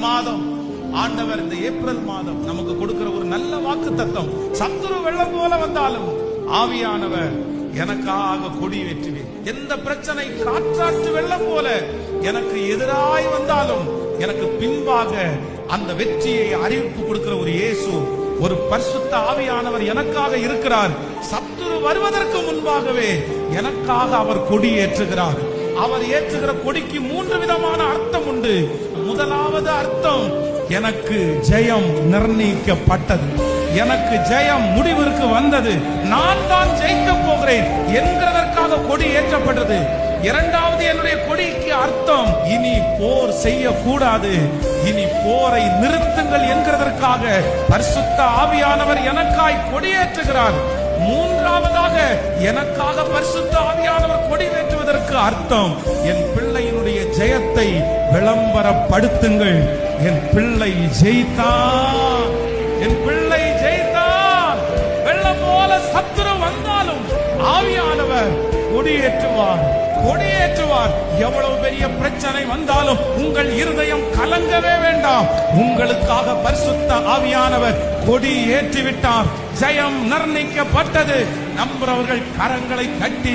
மாதம் ஆண்டவர் இந்த ஏப்ரல் மாதம் நமக்கு கொடுக்கிற ஒரு நல்ல வாக்குத்தத்தம், சத்துரு வெள்ளம் போல வந்தாலும் ஆவியானவர் எனக்காக கொடி ஏற்றுவேன். எந்த பிரச்சனை காற்றாற்று வெள்ளம் போல எனக்கு எதிராய் வந்தாலும் எனக்கு பின்பாக அந்த வெற்றியை அறிவிப்பு கொடுக்கிற ஒரு இயேசு, ஒரு பரிசுத்த ஆவியானவர் எனக்காக இருக்கிறார். சத்துரு வருவதற்கு முன்பாகவே எனக்காக அவர் கொடி ஏற்றுகிறார். அவர் ஏற்றுகிற கொடிக்கு 3 விதமான அர்த்தம் உண்டு. முதலாவது அர்த்தம், எனக்கு ஜெயம் நிர்ணயிக்கப்பட்டது, எனக்கு ஜெயம் முடிவிற்கு வந்தது, நான் தான் ஜெயிக்க போகிறேன் என்கிறதற்காக கொடி ஏற்றப்பட்டது. இரண்டாவது, என்னுடைய கொடிக்கு அர்த்தம், இனி போர் செய்யக்கூடாது, இனி போரை நிறுத்துங்கள் என்கிறதற்காக பரிசுத்த ஆவியானவர் எனக்காய் கொடியேற்றுகிறார். மூன்றாவதாக, எனக்காக பரிசுத்த ஆவியானவர் கொடியேற்றுவதற்கு அர்த்தம், என் பிள்ளையினுடைய ஜெயத்தை விளம்பரப்படுத்துங்கள். என் பிள்ளை ஜெயித்தான், என் பிள்ளை ஜெயித்தான். வெள்ளம் போல சத்துரு வந்தாலும் ஆவியானவர் கொடியேற்றுவார், கொடியேற்றுவார். எவ்வளவு பெரிய பிரச்சனை வந்தாலும் உங்கள் இருதயம் கலங்கவே வேண்டாம். உங்களுக்காக பரிசுத்த ஆவியானவர் கொடி ஏற்றிவிட்டார். ஜெயம் நிர்ணயிக்கப்பட்டது. நம்புறவர்கள் கரங்களை கட்டி